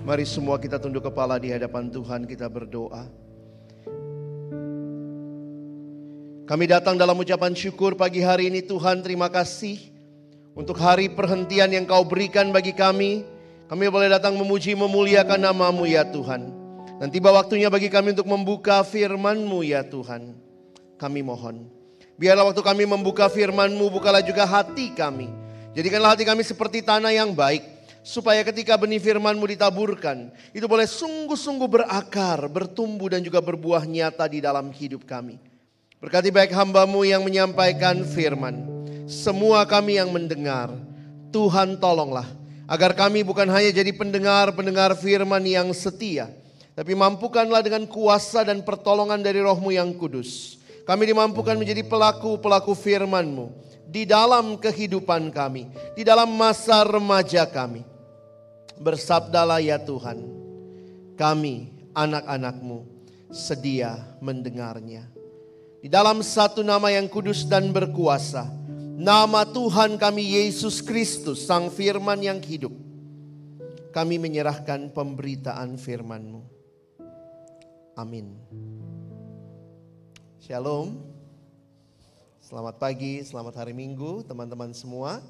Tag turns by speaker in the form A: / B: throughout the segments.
A: Mari semua kita tunduk kepala di hadapan Tuhan, kita berdoa. Kami datang dalam ucapan syukur pagi hari ini Tuhan, terima kasih untuk hari perhentian yang Kau berikan bagi kami. Kami boleh datang memuji memuliakan nama-Mu ya Tuhan. Dan tiba waktunya bagi kami untuk membuka firman-Mu ya Tuhan. Kami mohon, biarlah waktu kami membuka firman-Mu, bukalah juga hati kami. Jadikanlah hati kami seperti tanah yang baik, supaya ketika benih firman-Mu ditaburkan, itu boleh sungguh-sungguh berakar, bertumbuh dan juga berbuah nyata di dalam hidup kami. Berkati baik hamba-Mu yang menyampaikan firman, semua kami yang mendengar, Tuhan tolonglah, agar kami bukan hanya jadi pendengar-pendengar firman yang setia, tapi mampukanlah dengan kuasa dan pertolongan dari Roh-Mu yang kudus, kami dimampukan menjadi pelaku-pelaku firman-Mu di dalam kehidupan kami, di dalam masa remaja kami. Bersabdalah ya Tuhan, kami anak-anak-Mu sedia mendengarnya. Di dalam satu nama yang kudus dan berkuasa, nama Tuhan kami Yesus Kristus, Sang Firman yang hidup, kami menyerahkan pemberitaan firman-Mu. Amin. Shalom. Selamat pagi, selamat hari Minggu teman-teman semua.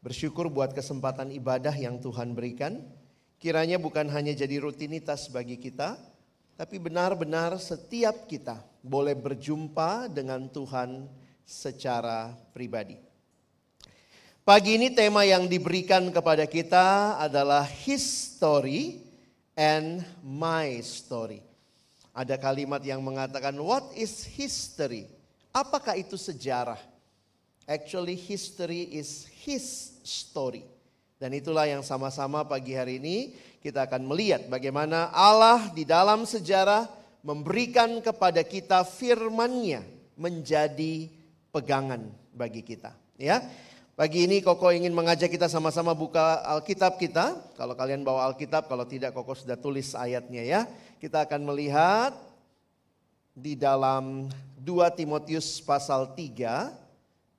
A: Bersyukur buat kesempatan ibadah yang Tuhan berikan. Kiranya bukan hanya jadi rutinitas bagi kita, tapi benar-benar setiap kita boleh berjumpa dengan Tuhan secara pribadi. Pagi ini tema yang diberikan kepada kita adalah His story and my story. Ada kalimat yang mengatakan, what is history? Apakah itu sejarah? Actually history is His story. Dan itulah yang sama-sama pagi hari ini kita akan melihat bagaimana Allah di dalam sejarah memberikan kepada kita firman-Nya menjadi pegangan bagi kita. Ya, pagi ini Koko ingin mengajak kita sama-sama buka Alkitab kita. Kalau kalian bawa Alkitab, kalau tidak Koko sudah tulis ayatnya ya. Kita akan melihat di dalam 2 Timotius pasal 3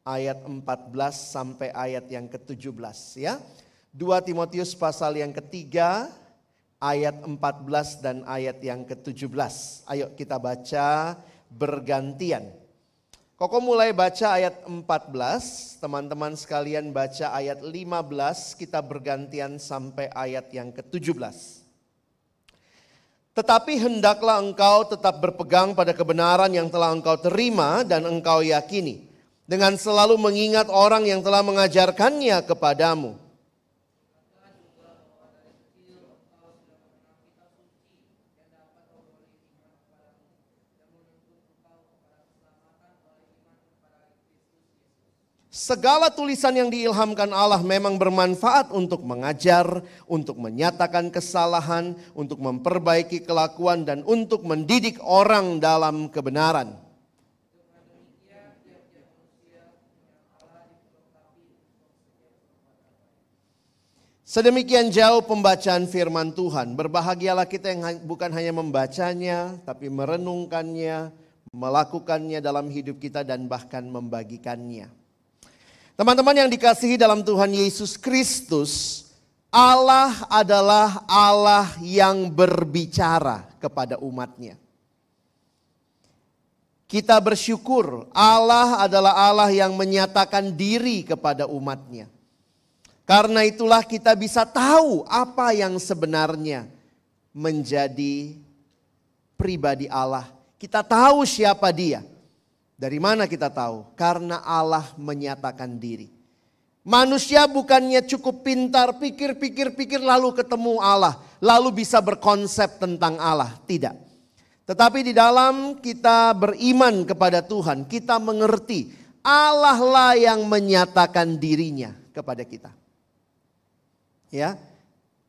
A: ayat 14 sampai ayat yang ke-17 ya. 2 Timotius pasal yang ketiga ayat 14 dan ayat yang ke-17. Ayo kita baca bergantian. Koko mulai baca ayat 14, teman-teman sekalian baca ayat 15, kita bergantian sampai ayat yang ke-17. Tetapi hendaklah engkau tetap berpegang pada kebenaran yang telah engkau terima dan engkau yakini, dengan selalu mengingat orang yang telah mengajarkannya kepadamu. Segala tulisan yang diilhamkan Allah memang bermanfaat untuk mengajar, untuk menyatakan kesalahan, untuk memperbaiki kelakuan, dan untuk mendidik orang dalam kebenaran. Sedemikian jauh pembacaan firman Tuhan. Berbahagialah kita yang bukan hanya membacanya, tapi merenungkannya, melakukannya dalam hidup kita, dan bahkan membagikannya. Teman-teman yang dikasihi dalam Tuhan Yesus Kristus, Allah adalah Allah yang berbicara kepada umatnya. Kita bersyukur Allah adalah Allah yang menyatakan diri kepada umatnya. Karena itulah kita bisa tahu apa yang sebenarnya menjadi pribadi Allah. Kita tahu siapa Dia. Dari mana kita tahu? Karena Allah menyatakan diri. Manusia bukannya cukup pintar, pikir lalu ketemu Allah, lalu bisa berkonsep tentang Allah. Tidak. Tetapi di dalam kita beriman kepada Tuhan, kita mengerti Allah lah yang menyatakan dirinya kepada kita. Ya,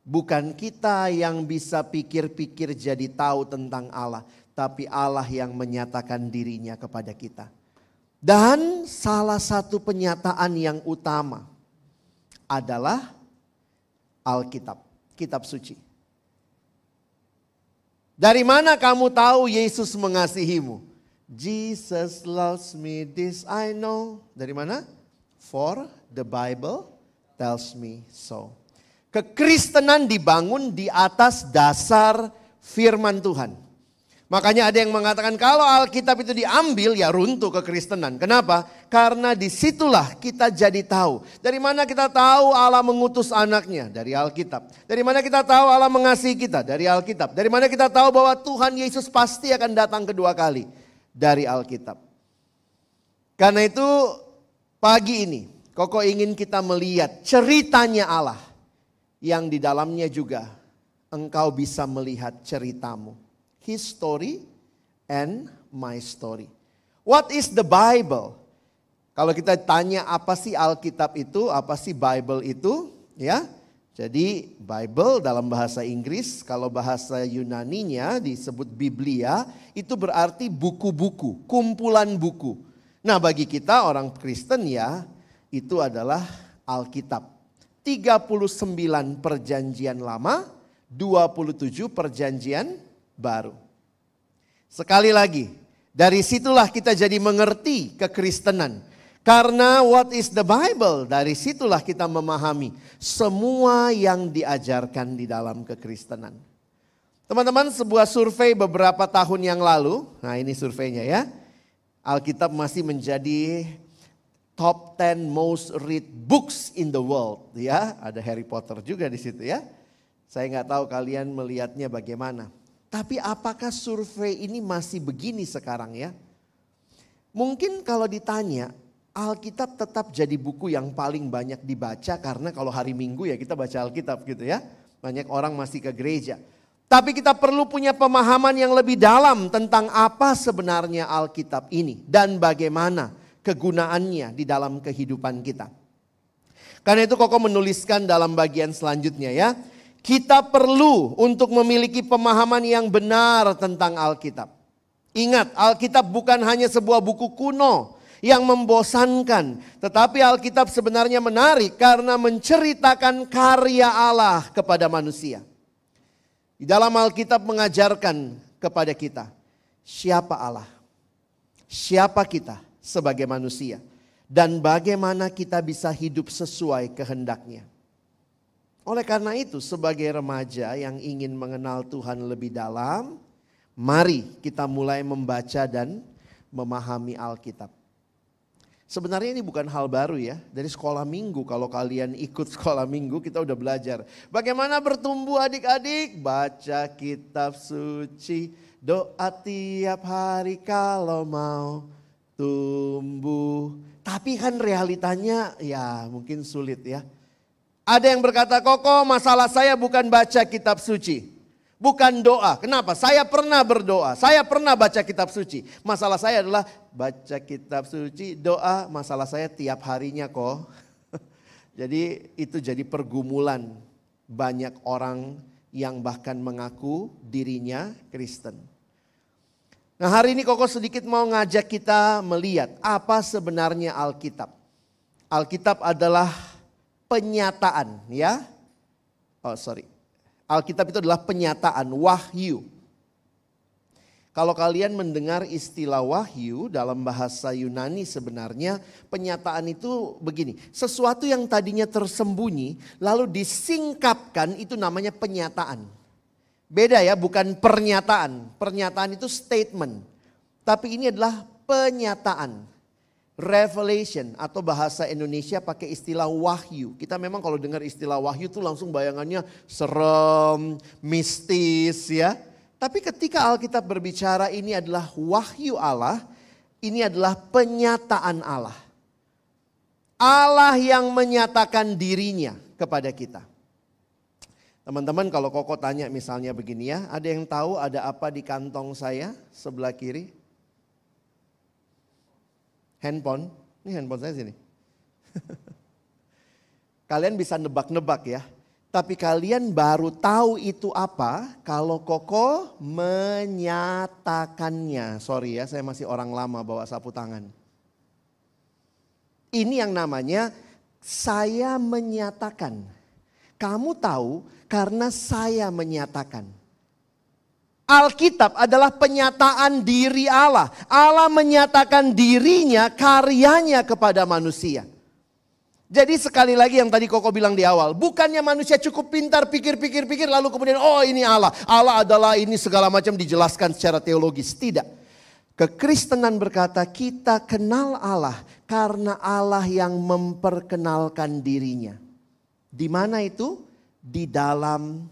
A: bukan kita yang bisa pikir-pikir jadi tahu tentang Allah, tapi Allah yang menyatakan dirinya kepada kita. Dan salah satu penyataan yang utama adalah Alkitab, kitab suci. Dari mana kamu tahu Yesus mengasihimu? Jesus loves me, this I know. Dari mana? For the Bible tells me so. Kekristenan dibangun di atas dasar firman Tuhan. Makanya ada yang mengatakan kalau Alkitab itu diambil ya runtuh kekristenan. Kenapa? Karena disitulah kita jadi tahu. Dari mana kita tahu Allah mengutus anaknya? Dari Alkitab. Dari mana kita tahu Allah mengasihi kita? Dari Alkitab. Dari mana kita tahu bahwa Tuhan Yesus pasti akan datang kedua kali? Dari Alkitab. Karena itu pagi ini Koko ingin kita melihat ceritanya Allah. Yang di dalamnya juga engkau bisa melihat ceritamu. His story and my story. What is the Bible? Kalau kita tanya apa sih Alkitab itu, apa sih Bible itu, ya. Jadi Bible dalam bahasa Inggris, kalau bahasa Yunaninya disebut Biblia, itu berarti buku-buku, kumpulan buku. Nah, bagi kita orang Kristen ya, itu adalah Alkitab. 39 perjanjian lama, 27 perjanjian baru. Sekali lagi, dari situlah kita jadi mengerti kekristenan. Karena what is the Bible? Dari situlah kita memahami semua yang diajarkan di dalam kekristenan. Teman-teman, sebuah survei beberapa tahun yang lalu, nah ini surveinya ya. Alkitab masih menjadi top 10 most read books in the world. Ya, ada Harry Potter juga di situ ya. Saya nggak tahu kalian melihatnya bagaimana. Tapi apakah survei ini masih begini sekarang ya? Mungkin kalau ditanya, Alkitab tetap jadi buku yang paling banyak dibaca karena kalau hari Minggu ya kita baca Alkitab gitu ya. Banyak orang masih ke gereja. Tapi kita perlu punya pemahaman yang lebih dalam tentang apa sebenarnya Alkitab ini. Dan bagaimana kegunaannya di dalam kehidupan kita. Karena itu Koko menuliskan dalam bagian selanjutnya ya. Kita perlu untuk memiliki pemahaman yang benar tentang Alkitab. Ingat, Alkitab bukan hanya sebuah buku kuno yang membosankan. Tetapi Alkitab sebenarnya menarik karena menceritakan karya Allah kepada manusia. Di dalam Alkitab mengajarkan kepada kita siapa Allah, siapa kita sebagai manusia, dan bagaimana kita bisa hidup sesuai kehendaknya. Oleh karena itu sebagai remaja yang ingin mengenal Tuhan lebih dalam, mari kita mulai membaca dan memahami Alkitab. Sebenarnya ini bukan hal baru ya. Dari sekolah minggu, kalau kalian ikut sekolah minggu kita udah belajar. Bagaimana bertumbuh adik-adik? Baca kitab suci, doa tiap hari kalau mau tumbuh. Tapi kan realitanya ya mungkin sulit ya. Ada yang berkata, Koko masalah saya bukan baca kitab suci. Bukan doa. Kenapa? Saya pernah berdoa. Saya pernah baca kitab suci. Masalah saya adalah baca kitab suci, doa. Masalah saya tiap harinya kok. Jadi itu jadi pergumulan banyak orang yang bahkan mengaku dirinya Kristen. Nah hari ini Koko sedikit mau ngajak kita melihat apa sebenarnya Alkitab. Alkitab adalah penyataan ya. Alkitab itu adalah penyataan, wahyu. Kalau kalian mendengar istilah wahyu dalam bahasa Yunani sebenarnya penyataan itu begini. Sesuatu yang tadinya tersembunyi lalu disingkapkan itu namanya penyataan. Beda ya, bukan pernyataan. Pernyataan itu statement. Tapi ini adalah penyataan. Revelation atau bahasa Indonesia pakai istilah wahyu. Kita memang kalau dengar istilah wahyu tuh langsung bayangannya serem, mistis ya. Tapi ketika Alkitab berbicara ini adalah wahyu Allah, ini adalah penyataan Allah. Allah yang menyatakan dirinya kepada kita. Teman-teman kalau Koko tanya misalnya begini ya, ada yang tahu ada apa di kantong saya sebelah kiri? Handphone, ini handphone saya sini. Kalian bisa nebak-nebak ya. Tapi kalian baru tahu itu apa kalau Koko menyatakannya. Sorry ya, saya masih orang lama bawa sapu tangan. Ini yang namanya saya menyatakan. Kamu tahu karena saya menyatakan. Alkitab adalah penyataan diri Allah. Allah menyatakan dirinya, karyanya kepada manusia. Jadi sekali lagi yang tadi Koko bilang di awal, bukannya manusia cukup pintar pikir-pikir lalu kemudian oh ini Allah. Allah adalah ini segala macam dijelaskan secara teologis. Tidak. Kekristenan berkata kita kenal Allah karena Allah yang memperkenalkan dirinya. Di mana itu? Di dalam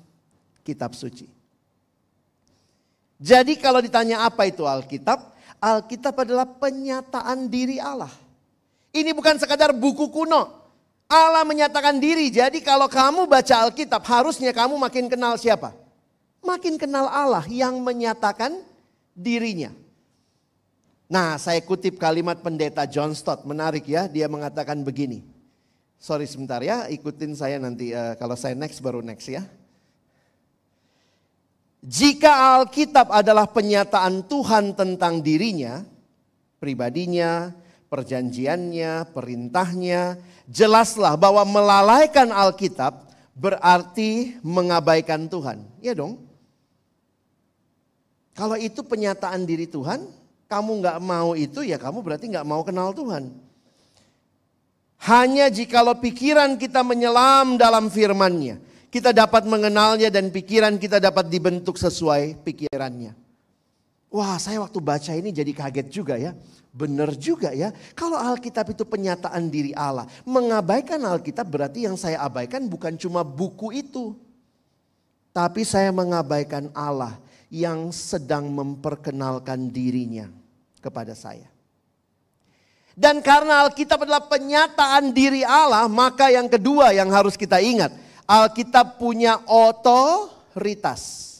A: kitab suci. Jadi kalau ditanya apa itu Alkitab? Alkitab adalah penyataan diri Allah. Ini bukan sekadar buku kuno. Allah menyatakan diri. Jadi kalau kamu baca Alkitab harusnya kamu makin kenal siapa? Makin kenal Allah yang menyatakan dirinya. Nah, saya kutip kalimat pendeta John Stott, menarik ya. Dia mengatakan begini. Sorry sebentar ya, ikutin saya nanti kalau saya next baru next ya. Jika Alkitab adalah penyataan Tuhan tentang dirinya, pribadinya, perjanjiannya, perintahnya, jelaslah bahwa melalaikan Alkitab berarti mengabaikan Tuhan. Ya dong. Kalau itu penyataan diri Tuhan, kamu gak mau itu ya kamu berarti gak mau kenal Tuhan. Hanya jikalau pikiran kita menyelam dalam firman-Nya, kita dapat mengenalnya dan pikiran kita dapat dibentuk sesuai pikirannya. Wah, saya waktu baca ini jadi kaget juga ya. Benar juga ya. Kalau Alkitab itu penyataan diri Allah. Mengabaikan Alkitab berarti yang saya abaikan bukan cuma buku itu. Tapi saya mengabaikan Allah yang sedang memperkenalkan dirinya kepada saya. Dan karena Alkitab adalah penyataan diri Allah, maka yang kedua yang harus kita ingat. Alkitab punya otoritas.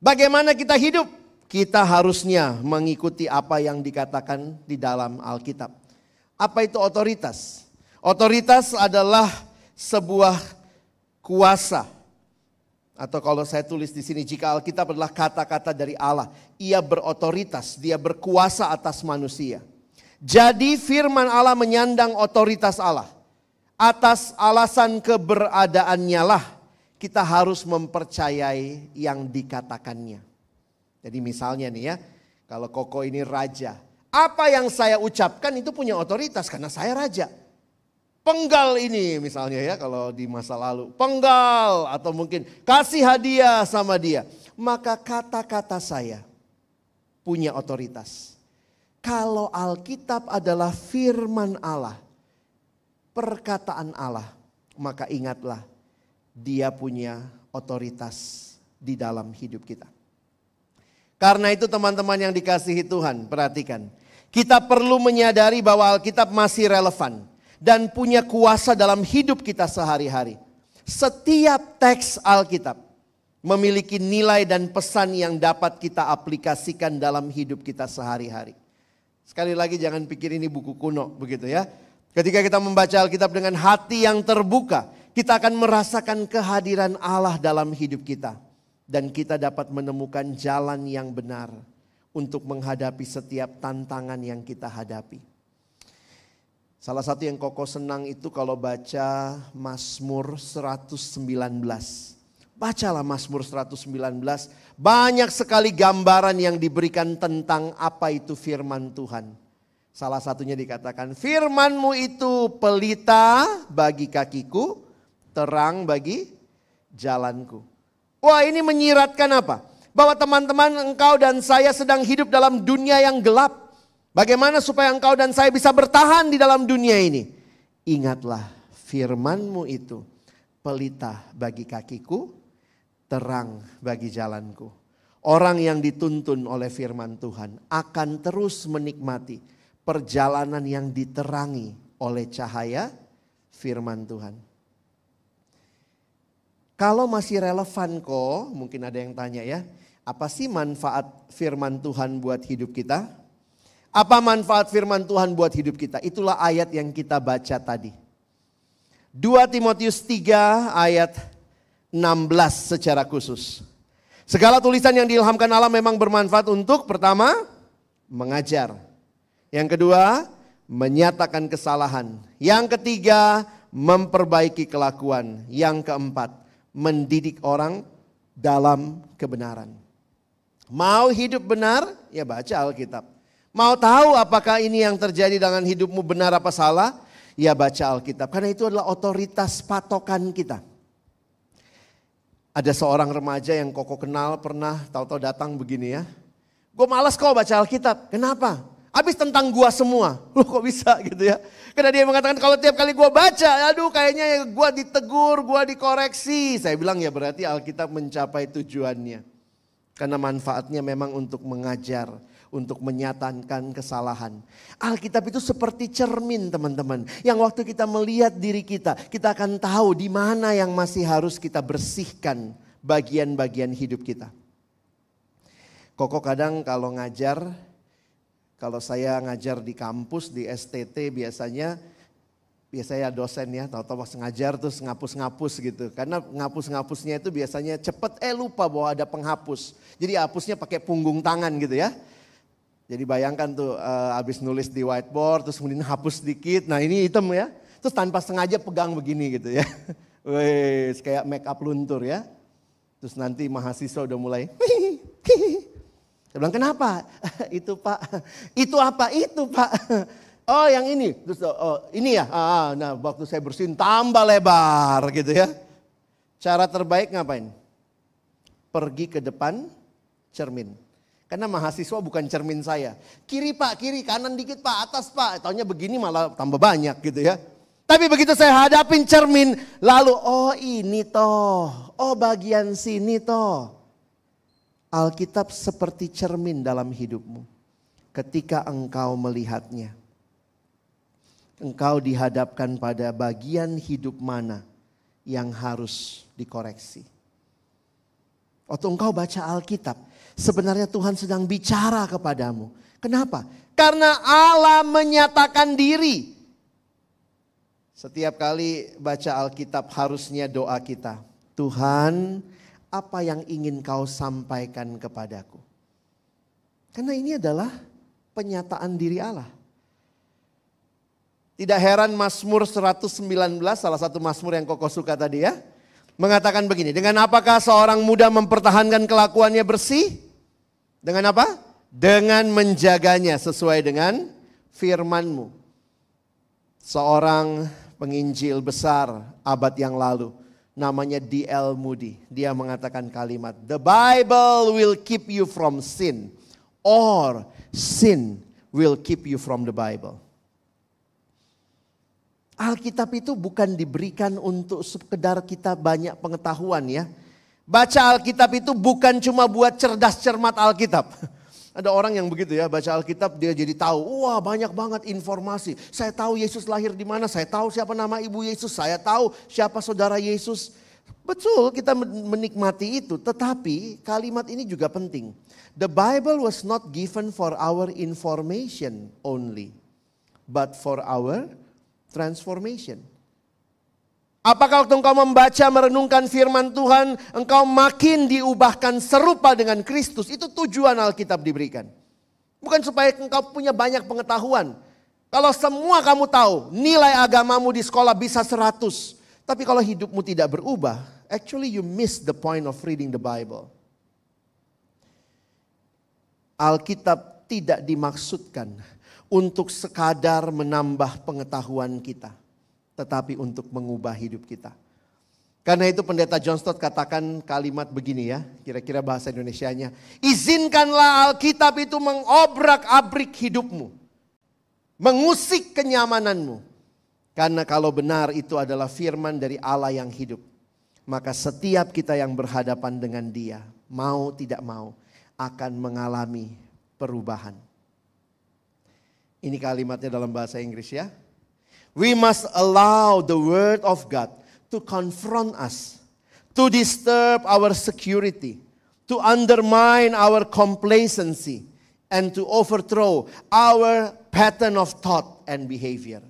A: Bagaimana kita hidup? Kita harusnya mengikuti apa yang dikatakan di dalam Alkitab. Apa itu otoritas? Otoritas adalah sebuah kuasa. Atau kalau saya tulis di sini, jika Alkitab adalah kata-kata dari Allah, ia berotoritas, dia berkuasa atas manusia. Jadi firman Allah menyandang otoritas Allah. Atas alasan keberadaannya lah kita harus mempercayai yang dikatakannya. Jadi misalnya nih ya, kalau Koko ini raja, apa yang saya ucapkan itu punya otoritas karena saya raja. Penggal ini misalnya ya kalau di masa lalu, penggal atau mungkin kasih hadiah sama dia. Maka kata-kata saya punya otoritas. Kalau Alkitab adalah firman Allah, perkataan Allah, maka ingatlah dia punya otoritas di dalam hidup kita. Karena itu teman-teman yang dikasihi Tuhan, perhatikan. Kita perlu menyadari bahwa Alkitab masih relevan dan punya kuasa dalam hidup kita sehari-hari. Setiap teks Alkitab memiliki nilai dan pesan yang dapat kita aplikasikan dalam hidup kita sehari-hari. Sekali lagi jangan pikir ini buku kuno begitu ya. Ketika kita membaca Alkitab dengan hati yang terbuka, kita akan merasakan kehadiran Allah dalam hidup kita. Dan kita dapat menemukan jalan yang benar untuk menghadapi setiap tantangan yang kita hadapi. Salah satu yang Koko senang itu kalau baca Mazmur 119. Bacalah Mazmur 119, banyak sekali gambaran yang diberikan tentang apa itu firman Tuhan. Salah satunya dikatakan, firman-Mu itu pelita bagi kakiku, terang bagi jalanku. Wah, ini menyiratkan apa? Bahwa teman-teman, engkau dan saya sedang hidup dalam dunia yang gelap. Bagaimana supaya engkau dan saya bisa bertahan di dalam dunia ini? Ingatlah, firman-Mu itu pelita bagi kakiku, terang bagi jalanku. Orang yang dituntun oleh firman Tuhan akan terus menikmati perjalanan yang diterangi oleh cahaya firman Tuhan. Kalau masih relevan kok, mungkin ada yang tanya ya, apa sih manfaat firman Tuhan buat hidup kita? Apa manfaat firman Tuhan buat hidup kita? Itulah ayat yang kita baca tadi. 2 Timotius 3 ayat 16 secara khusus. Segala tulisan yang diilhamkan Allah memang bermanfaat untuk pertama, mengajar. Yang kedua, menyatakan kesalahan. Yang ketiga, memperbaiki kelakuan. Yang keempat, mendidik orang dalam kebenaran. Mau hidup benar? Ya baca Alkitab. Mau tahu apakah ini yang terjadi dengan hidupmu benar apa salah? Ya baca Alkitab, karena itu adalah otoritas patokan kita. Ada seorang remaja yang Koko kenal pernah tahu-tahu datang begini ya. Gue malas kok baca Alkitab, kenapa? Habis tentang gua semua, loh kok bisa gitu ya. Karena dia mengatakan kalau tiap kali gua baca, aduh kayaknya gua ditegur, gua dikoreksi. Saya bilang ya berarti Alkitab mencapai tujuannya. Karena manfaatnya memang untuk mengajar, untuk menyatakan kesalahan. Alkitab itu seperti cermin teman-teman. Yang waktu kita melihat diri kita akan tahu di mana yang masih harus kita bersihkan bagian-bagian hidup kita. Koko kadang kalau ngajar, kalau saya ngajar di kampus, di STT biasanya dosen ya, tahu-tahu pas ngajar terus ngapus-ngapus gitu. Karena ngapus-ngapusnya itu biasanya cepet, lupa bahwa ada penghapus. Jadi hapusnya pakai punggung tangan gitu ya. Jadi bayangkan tuh habis nulis di whiteboard terus kemudian hapus sedikit. Nah ini hitam ya. Terus tanpa sengaja pegang begini gitu ya. Wes kayak make up luntur ya. Terus nanti mahasiswa udah mulai. Saya bilang kenapa? Itu Pak. Itu apa? Itu Pak. Oh yang ini. Terus ini ya. Nah waktu saya bersihin tambah lebar gitu ya. Cara terbaik ngapain? Pergi ke depan cermin. Karena mahasiswa bukan cermin saya. Kiri Pak, kiri, kanan dikit Pak, atas Pak. Taunya begini malah tambah banyak gitu ya. Tapi begitu saya hadapin cermin, lalu oh ini toh, oh bagian sini toh. Alkitab seperti cermin dalam hidupmu. Ketika engkau melihatnya. Engkau dihadapkan pada bagian hidup mana yang harus dikoreksi. Waktu engkau baca Alkitab, sebenarnya Tuhan sedang bicara kepadamu. Kenapa? Karena Allah menyatakan diri. Setiap kali baca Alkitab harusnya doa kita. Tuhan, apa yang ingin kau sampaikan kepadaku? Karena ini adalah penyataan diri Allah. Tidak heran Mazmur 119, salah satu Mazmur yang Koko suka tadi ya. Mengatakan begini, dengan apakah seorang muda mempertahankan kelakuannya bersih? Dengan apa? Dengan menjaganya sesuai dengan firman-Mu. Seorang penginjil besar abad yang lalu, namanya D.L. Moody. Dia mengatakan kalimat, the Bible will keep you from sin, or sin will keep you from the Bible. Alkitab itu bukan diberikan untuk sekedar kita banyak pengetahuan ya. Baca Alkitab itu bukan cuma buat cerdas cermat Alkitab. Ada orang yang begitu ya, baca Alkitab dia jadi tahu, wah banyak banget informasi. Saya tahu Yesus lahir di mana, saya tahu siapa nama ibu Yesus, saya tahu siapa saudara Yesus. Betul kita menikmati itu, tetapi kalimat ini juga penting. The Bible was not given for our information only, but for our transformation. Apakah waktu engkau membaca merenungkan firman Tuhan, engkau makin diubahkan serupa dengan Kristus? Itu tujuan Alkitab diberikan. Bukan supaya engkau punya banyak pengetahuan. Kalau semua kamu tahu, nilai agamamu di sekolah bisa 100. Tapi kalau hidupmu tidak berubah, actually you miss the point of reading the Bible. Alkitab tidak dimaksudkan untuk sekadar menambah pengetahuan kita, tetapi untuk mengubah hidup kita. Karena itu pendeta John Stott katakan kalimat begini ya, kira-kira bahasa Indonesianya. Izinkanlah Alkitab itu mengobrak-abrik hidupmu, mengusik kenyamananmu. Karena kalau benar itu adalah firman dari Allah yang hidup, maka setiap kita yang berhadapan dengan Dia, mau tidak mau, akan mengalami perubahan. Ini kalimatnya dalam bahasa Inggris ya. We must allow the word of God to confront us, to disturb our security, to undermine our complacency, and to overthrow our pattern of thought and behavior.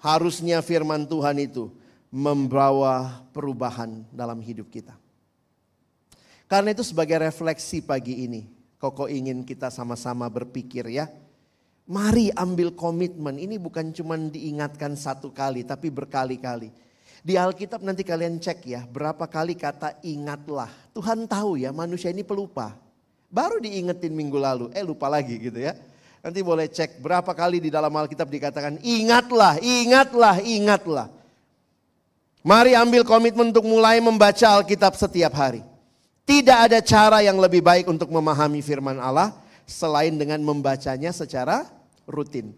A: Harusnya firman Tuhan itu membawa perubahan dalam hidup kita. Karena itu sebagai refleksi pagi ini, Koko ingin kita sama-sama berpikir ya. Mari ambil komitmen, ini bukan cuma diingatkan satu kali tapi berkali-kali. Di Alkitab nanti kalian cek ya berapa kali kata ingatlah. Tuhan tahu ya manusia ini pelupa. Baru diingetin minggu lalu, lupa lagi gitu ya. Nanti boleh cek berapa kali di dalam Alkitab dikatakan ingatlah, ingatlah, ingatlah. Mari ambil komitmen untuk mulai membaca Alkitab setiap hari. Tidak ada cara yang lebih baik untuk memahami firman Allah selain dengan membacanya secara rutin.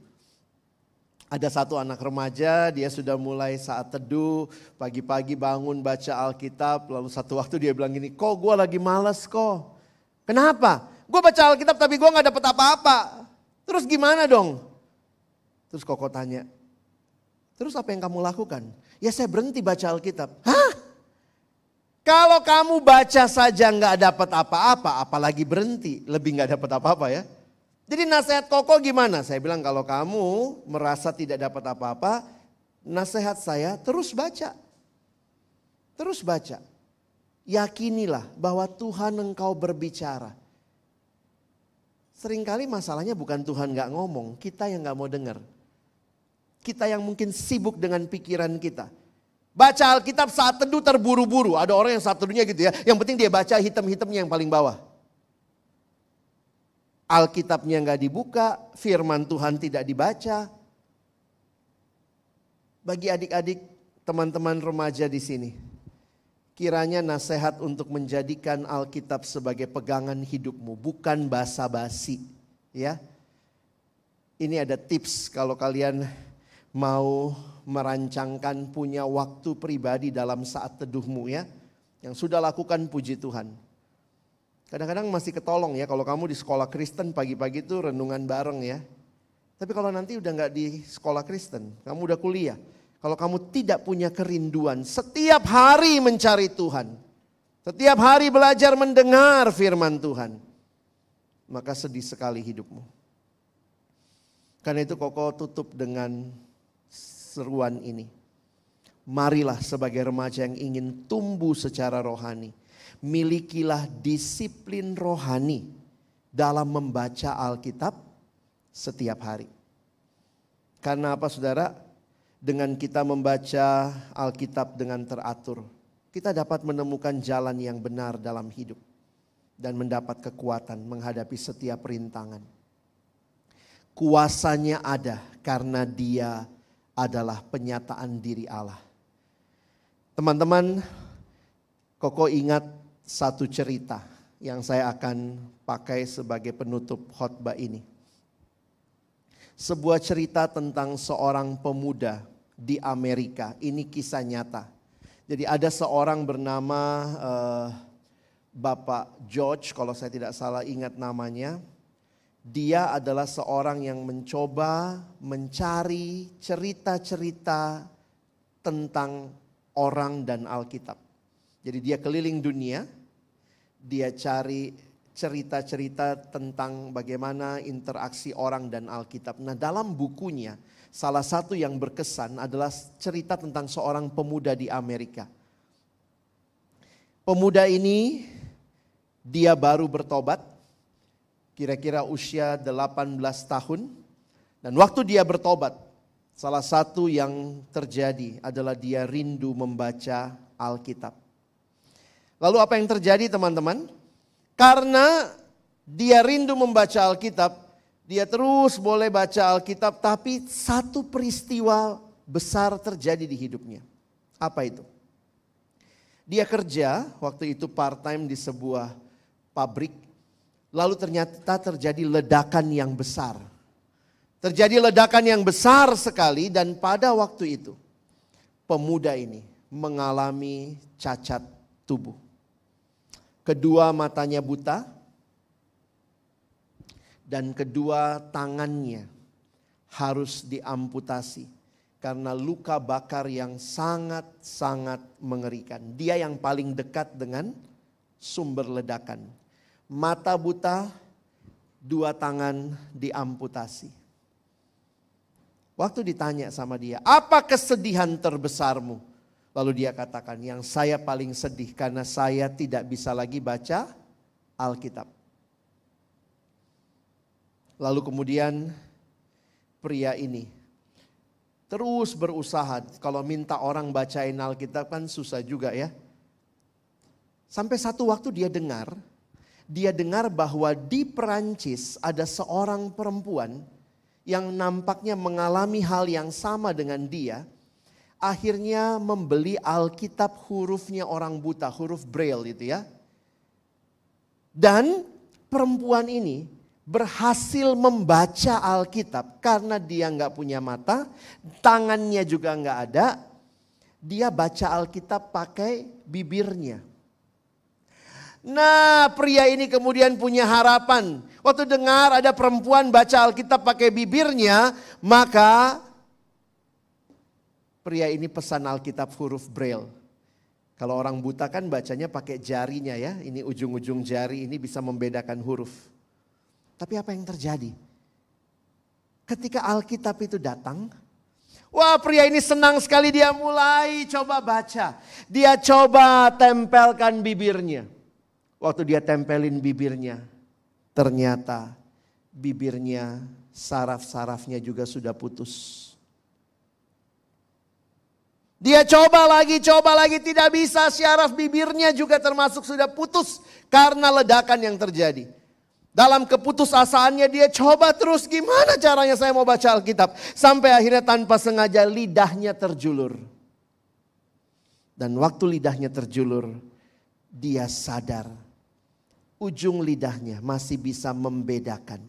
A: Ada satu anak remaja, dia sudah mulai saat teduh, pagi-pagi bangun baca Alkitab, lalu satu waktu dia bilang gini, kok gue lagi malas kok. Kenapa? Gue baca Alkitab tapi gue gak dapet apa-apa. Terus gimana dong? Terus Koko tanya, terus apa yang kamu lakukan? Ya saya berhenti baca Alkitab. Hah? Kalau kamu baca saja gak dapat apa-apa, apalagi berhenti, lebih gak dapat apa-apa ya. Jadi nasihat Koko gimana? Saya bilang kalau kamu merasa tidak dapat apa-apa, nasihat saya terus baca. Terus baca. Yakinilah bahwa Tuhan engkau berbicara. Seringkali masalahnya bukan Tuhan gak ngomong, kita yang gak mau dengar. Kita yang mungkin sibuk dengan pikiran kita. Baca Alkitab saat teduh terburu-buru. Ada orang yang saat teduhnya gitu ya, yang penting dia baca hitam-hitamnya yang paling bawah. Alkitabnya nggak dibuka, firman Tuhan tidak dibaca. Bagi adik-adik, teman-teman remaja di sini, kiranya nasihat untuk menjadikan Alkitab sebagai pegangan hidupmu, bukan basa-basi, ya. Ini ada tips kalau kalian mau merancangkan punya waktu pribadi dalam saat teduhmu ya, yang sudah lakukan puji Tuhan. Kadang-kadang masih ketolong ya kalau kamu di sekolah Kristen pagi-pagi itu renungan bareng ya. Tapi kalau nanti udah gak di sekolah Kristen, kamu udah kuliah. Kalau kamu tidak punya kerinduan setiap hari mencari Tuhan. Setiap hari belajar mendengar firman Tuhan. Maka sedih sekali hidupmu. Karena itu Koko tutup dengan seruan ini. Marilah sebagai remaja yang ingin tumbuh secara rohani. Milikilah disiplin rohani dalam membaca Alkitab setiap hari. Karena apa saudara? Dengan kita membaca Alkitab dengan teratur, kita dapat menemukan jalan yang benar dalam hidup. Dan mendapat kekuatan menghadapi setiap rintangan. Kuasanya ada karena dia adalah penyataan diri Allah. Teman-teman, Koko ingat satu cerita yang saya akan pakai sebagai penutup khotbah ini. Sebuah cerita tentang seorang pemuda di Amerika. Ini kisah nyata. Jadi ada seorang bernama Bapak George, kalau saya tidak salah ingat namanya. Dia adalah seorang yang mencoba mencari cerita-cerita tentang orang dan Alkitab. Jadi dia keliling dunia. Dia cari cerita-cerita tentang bagaimana interaksi orang dan Alkitab. Nah, dalam bukunya salah satu yang berkesan adalah cerita tentang seorang pemuda di Amerika. Pemuda ini dia baru bertobat, kira-kira usia 18 tahun. Dan waktu dia bertobat, salah satu yang terjadi adalah dia rindu membaca Alkitab. Lalu apa yang terjadi teman-teman? Karena dia rindu membaca Alkitab, dia terus boleh baca Alkitab, tapi satu peristiwa besar terjadi di hidupnya. Apa itu? Dia kerja waktu itu part-time di sebuah pabrik, lalu ternyata terjadi ledakan yang besar. Terjadi ledakan yang besar sekali dan pada waktu itu pemuda ini mengalami cacat tubuh. Kedua matanya buta dan kedua tangannya harus diamputasi karena luka bakar yang sangat-sangat mengerikan. Dia yang paling dekat dengan sumber ledakan. Mata buta, dua tangan diamputasi. Waktu ditanya sama dia, apa kesedihan terbesarmu? Lalu dia katakan, yang saya paling sedih karena saya tidak bisa lagi baca Alkitab. Lalu kemudian pria ini terus berusaha. Kalau minta orang bacain Alkitab kan susah juga ya. Sampai satu waktu dia dengar dia dengar bahwa di Perancis ada seorang perempuan yang nampaknya mengalami hal yang sama dengan dia. Akhirnya membeli Alkitab hurufnya orang buta, huruf Braille itu ya. Dan perempuan ini berhasil membaca Alkitab karena dia nggak punya mata, tangannya juga nggak ada. Dia baca Alkitab pakai bibirnya. Nah, pria ini kemudian punya harapan. Waktu dengar ada perempuan baca Alkitab pakai bibirnya, maka pria ini pesan Alkitab huruf Braille. Kalau orang buta kan bacanya pakai jarinya ya. Ini ujung-ujung jari ini bisa membedakan huruf. Tapi apa yang terjadi? Ketika Alkitab itu datang, wah, pria ini senang sekali, dia mulai coba baca. Dia coba tempelkan bibirnya. Waktu dia tempelin bibirnya, ternyata bibirnya, saraf-sarafnya juga sudah putus. Dia coba lagi, tidak bisa. Syaraf bibirnya juga termasuk sudah putus karena ledakan yang terjadi. Dalam keputusasaannya dia coba terus, gimana caranya saya mau baca Alkitab. Sampai akhirnya tanpa sengaja lidahnya terjulur. Dan waktu lidahnya terjulur, dia sadar ujung lidahnya masih bisa membedakan.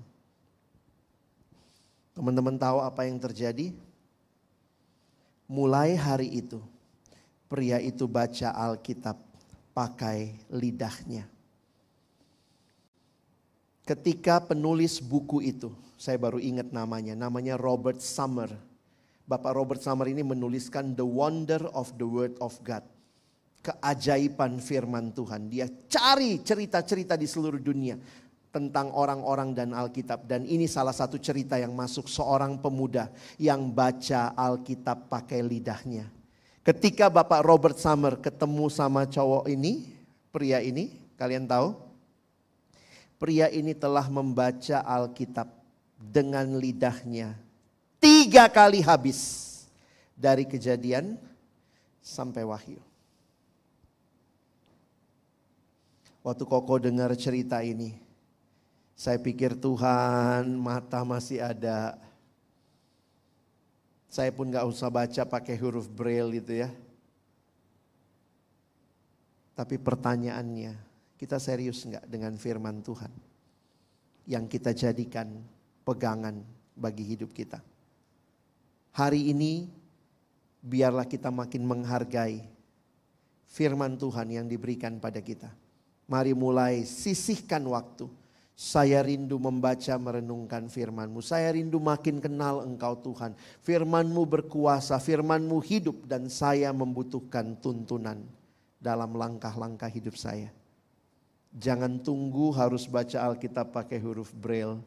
A: Teman-teman tahu apa yang terjadi? Mulai hari itu, pria itu baca Alkitab pakai lidahnya. Ketika penulis buku itu, saya baru ingat namanya Robert Summer. Bapak Robert Summer ini menuliskan The Wonder of the Word of God. Keajaiban firman Tuhan. Dia cari cerita-cerita di seluruh dunia tentang orang-orang dan Alkitab. Dan ini salah satu cerita yang masuk, seorang pemuda yang baca Alkitab pakai lidahnya. Ketika Bapak Robert Summer ketemu sama cowok ini, pria ini, kalian tahu? Pria ini telah membaca Alkitab dengan lidahnya 3 kali habis. Dari Kejadian sampai Wahyu. Waktu Koko dengar cerita ini, saya pikir Tuhan, mata masih ada. Saya pun gak usah baca pakai huruf Braille itu ya. Tapi pertanyaannya, kita serius gak dengan firman Tuhan yang kita jadikan pegangan bagi hidup kita? Hari ini biarlah kita makin menghargai firman Tuhan yang diberikan pada kita. Mari mulai sisihkan waktu. Saya rindu membaca merenungkan firman-Mu. Saya rindu makin kenal Engkau Tuhan. Firman-Mu berkuasa, firman-Mu hidup, dan saya membutuhkan tuntunan dalam langkah-langkah hidup saya. Jangan tunggu harus baca Alkitab pakai huruf Braille.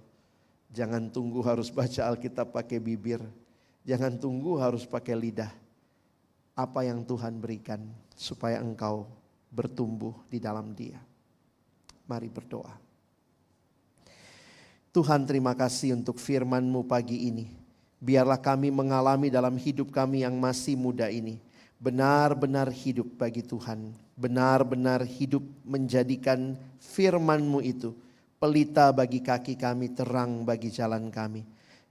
A: Jangan tunggu harus baca Alkitab pakai bibir. Jangan tunggu harus pakai lidah. Apa yang Tuhan berikan supaya engkau bertumbuh di dalam Dia. Mari berdoa. Tuhan, terima kasih untuk firman-Mu pagi ini. Biarlah kami mengalami dalam hidup kami yang masih muda ini, benar-benar hidup bagi Tuhan. Benar-benar hidup menjadikan firman-Mu itu pelita bagi kaki kami, terang bagi jalan kami.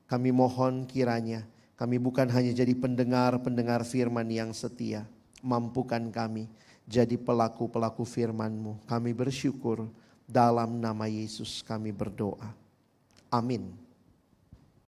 A: Kami mohon kiranya kami bukan hanya jadi pendengar-pendengar firman yang setia. Mampukan kami jadi pelaku-pelaku firman-Mu. Kami bersyukur, dalam nama Yesus kami berdoa. Amin.